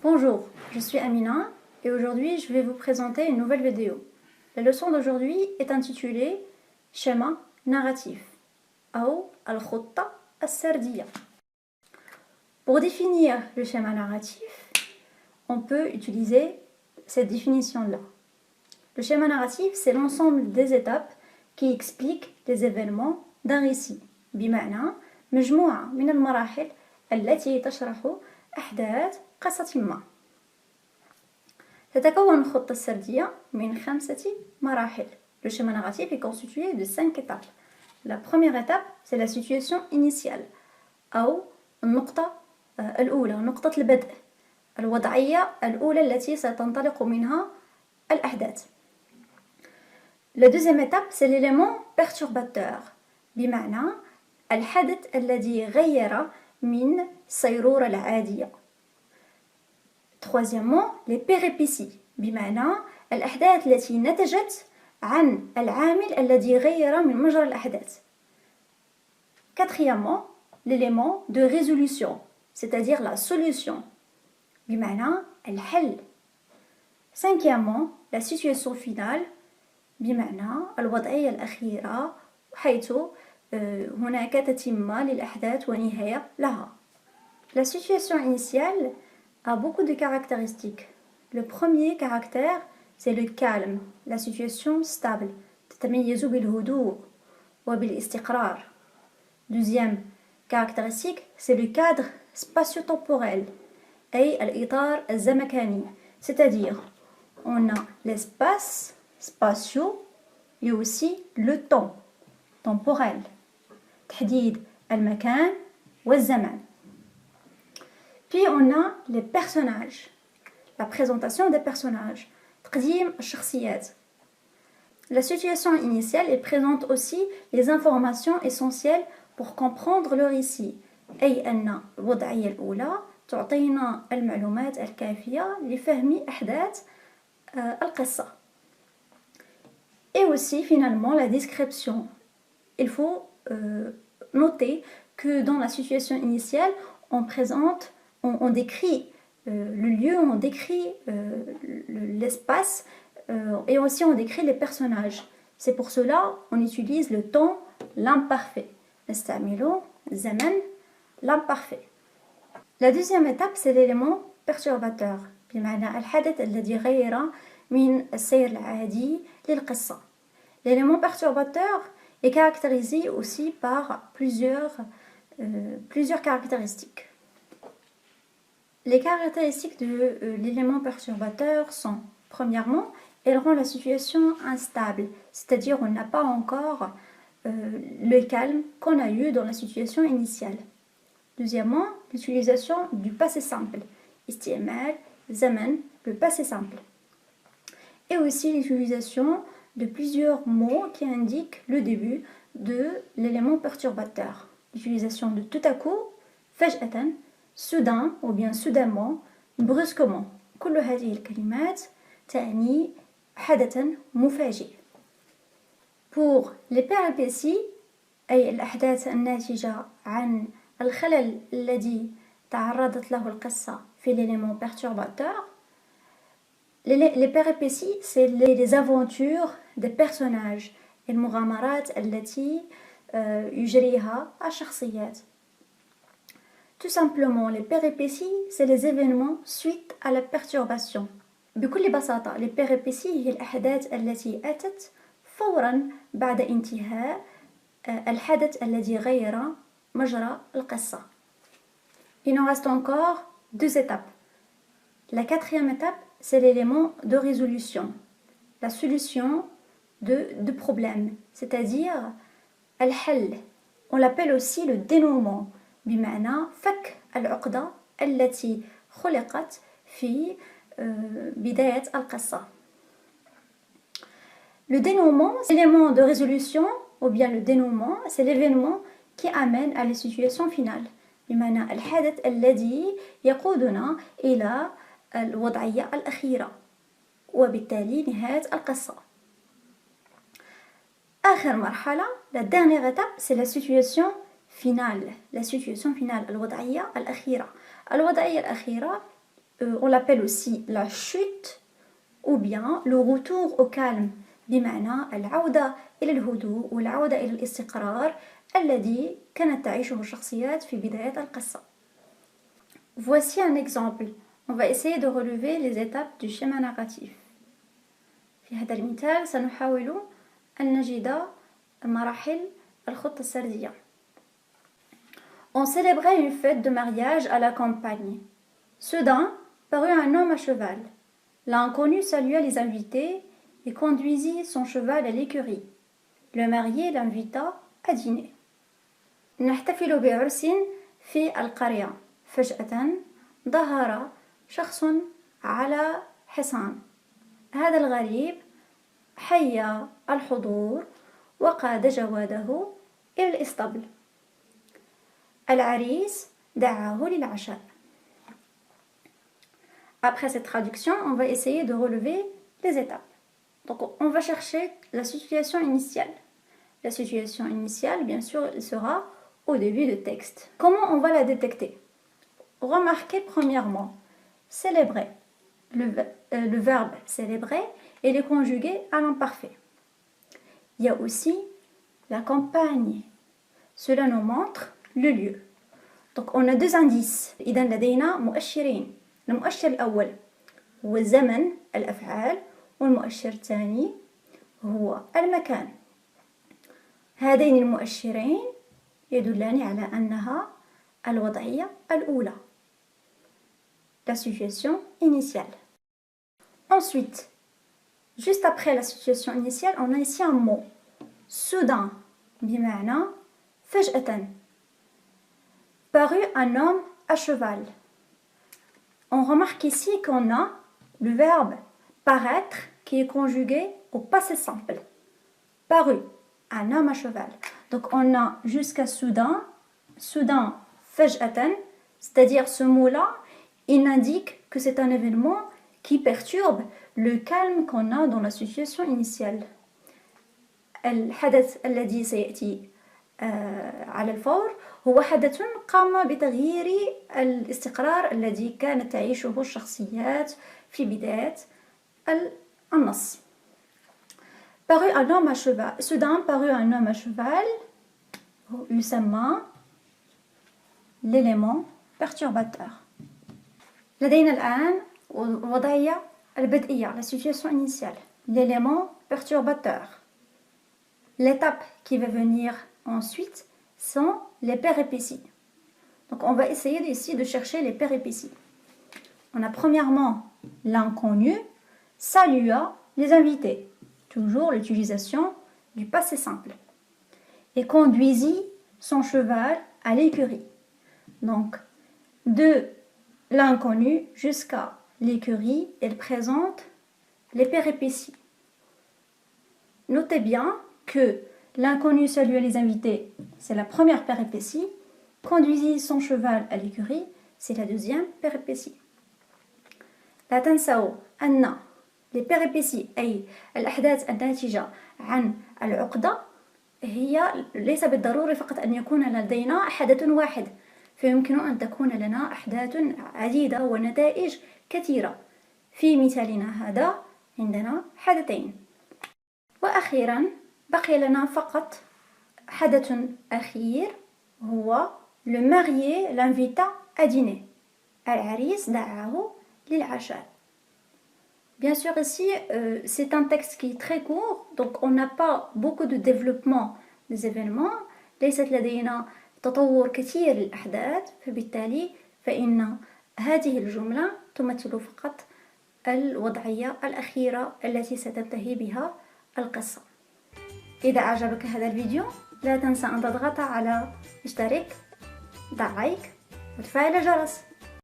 Bonjour, je suis Amina et aujourd'hui je vais vous présenter une nouvelle vidéo. La leçon d'aujourd'hui est intitulée Schéma narratif ou Al-Khutta As-Sardiyya. Pour définir le schéma narratif, on peut utiliser cette définition-là. Le schéma narratif, c'est l'ensemble des étapes qui expliquent les événements d'un récit. بمعنى مجموعة من المراحل التي تشرح أحداث قصة ما. تتكون الخطة السردية من 5 مراحل. Le schéma narratif est constitué de 5 étapes. La première étape, c'est la situation initiale أو النقطة الأولى، نقطة البدء، الوضعية الأولى التي ستنطلق منها الأحداث. La deuxième étape, c'est l'élément perturbateur. بمعنى الحدث الذي غير من السيرورة العادية. Troisièmement, les péripéties بمعنى الأحداث التي نتجت عن العامل الذي غير من مجرى الأحداث. Quatrièmement, l'élément de résolution, c'est-à-dire la solution بمعنى الحل. Cinquièmement, la situation finale بمعنى الوضعية الأخيرة حيث هناك تتمة للأحداث ونهاية لها. La situation initiale a beaucoup de caractéristiques. Le premier caractère, c'est le calme, la situation stable. تتميز بالهدوء وبالاستقرار. Deuxième caractéristique, c'est le cadre spatio-temporel, أي الإطار الزمكاني. C'est-à-dire, on a l'espace spatio et aussi le temps temporel. تحديد المكان والزمان. Puis on a les personnages, la présentation des personnages. تقديم الشخصيات. La situation initiale est présente aussi les informations essentielles pour comprendre le récit. أي أن الوضعية الأولى تعطينا المعلومات الكافية لفهم أحداث القصة. Et aussi finalement la description. Il faut noter que dans la situation initiale, on décrit le lieu, on décrit l'espace et aussi on décrit les personnages. C'est pour cela qu'on utilise le temps, l'imparfait. نستعمل زمن l'imparfait. La deuxième étape, c'est l'élément perturbateur. بمعنى الحدث الذي غير من السير العادي للقصة. L'élément perturbateur est caractérisé aussi par plusieurs caractéristiques. Les caractéristiques de l'élément perturbateur sont, premièrement, elle rend la situation instable, c'est-à-dire on n'a pas encore le calme qu'on a eu dans la situation initiale. Deuxièmement, l'utilisation du passé simple, استعمال زمن, le passé simple. Et aussi l'utilisation de plusieurs mots qui indiquent le début de l'élément perturbateur. L'utilisation de tout à coup, فجأة, soudain ou bien soudainement, brusquement. كل هذه الكلمات تعني حدثا مفاجئ. Pour les péripéties, أي الأحداث الناتجة عن الخلل الذي تعرضت له القصة في l'élément perturbateur, les péripéties, c'est les aventures des personnages, المغامرات التي يجريها الشخصيات. Tout simplement, les péripéties, c'est les événements suite à la perturbation. بكل بساطة, les péripéties هي الأحداث التي أتت فوراً بعد انتهاء الحدث الذي غير مجرى القصة. Il nous reste encore 2 étapes. La 4e étape, c'est l'élément de résolution, la solution de problème, c'est-à-dire الحل. On l'appelle aussi le dénouement, بمعنى فك العقدة التي خلقت في بداية القصة. Le dénouement, c'est l'élément de résolution, ou bien le dénouement, c'est l'événement qui amène à la situation finale. بمعنى الحدث الذي يقودنا إلى الوضعية الأخيرة وبالتالي نهاية القصة. آخر مرحلة, la dernière étape, c'est la situation finale. La situation finale, الوضعية الأخيرة. الوضعية الأخيرة on l'appelle aussi la chute ou bien le retour au calme بمعنى العودة إلى الهدوء والعودة إلى الاستقرار الذي كانت تعيشه الشخصيات في بداية القصة. Voici un exemple. On va essayer de relever les étapes du schéma narratif. في هذا المثال سنحاول أن نجد مراحل الخطة السردية. On célébrait une fête de mariage à la campagne. Soudain, parut un homme à cheval. L'inconnu salua les invités et conduisit son cheval à l'écurie. Le marié l'invita à dîner. نحتفل بعرس في القرية. فجأة ظهر شخص على حصان. هذا الغريب حيا الحضور وقاد جواده إلى الإسطبل. العريس دعاه للعشاء. Après cette traduction, on va essayer de relever les étapes. Donc on va chercher la situation initiale. La situation initiale, bien sûr, elle sera au début du texte. Comment on va la détecter? Remarquez premièrement, célébrer. Le verbe célébrer, il est conjugué à l'imparfait. Il y a aussi la campagne. Cela nous montre le lieu. Donc on a deux indices. إذا لدينا مؤشرين. المؤشر الأول هو زمن الأفعال والمؤشر الثاني هو المكان. هذين المؤشرين يدلان على أنها الوضعية الأولى. La situation initiale. Ensuite, juste après la situation initiale, on a ici un mot. Soudain, بمعنى فجأة. Parut un homme à cheval. On remarque ici qu'on a le verbe paraître qui est conjugué au passé simple. Paru, un homme à cheval. Donc on a jusqu'à soudain, soudain, فجأة, c'est-à-dire ce mot-là, il indique que c'est un événement qui perturbe le calme qu'on a dans la situation initiale. الحدث الذي سيأتي على الفور هو حدث قام بتغيير الاستقرار الذي كانت تعيشه الشخصيات في بداية النص. Parut un homme à cheval. Soudain parut un homme à cheval يسمى l'élément perturbateur. لدينا الآن الوضعية البدئية, la situation initiale, l'élément perturbateur. L'étape qui va venir ensuite sont les péripéties. Donc on va essayer ici de chercher les péripéties. On a premièrement l'inconnu salua les invités. Toujours l'utilisation du passé simple. Et conduisit son cheval à l'écurie. Donc de l'inconnu jusqu'à l'écurie, elle présente les péripéties. Notez bien que l'inconnu salua les invités, c'est la première péripétie. Conduisit son cheval à l'écurie, c'est la deuxième péripétie. لا تنسوا أن les péripéties أي الأحداث الناتجة عن العقدة هي ليس بالضروري فقط أن يكون لدينا حدث واحد، فيمكن أن تكون لنا أحداث عديدة ونتائج كثيرة. في مثالنا هذا عندنا حدثين. وأخيرا بقي لنا فقط حدث أخير هو le marié l'invita à dîner. العريس دعاه للعشاء. Bien sûr ici c'est un texte qui est très court, donc on n'a pas beaucoup de développement des événements. ليست لدينا تطور كثير للأحداث، فبالتالي فإن هذه الجملة تمثل فقط الوضعية الأخيرة التي ستنتهي بها القصة. إذا أعجبك هذا الفيديو لا تنسى أن تضغط على اشتراك، ضع لايك وتفعيل الجرس.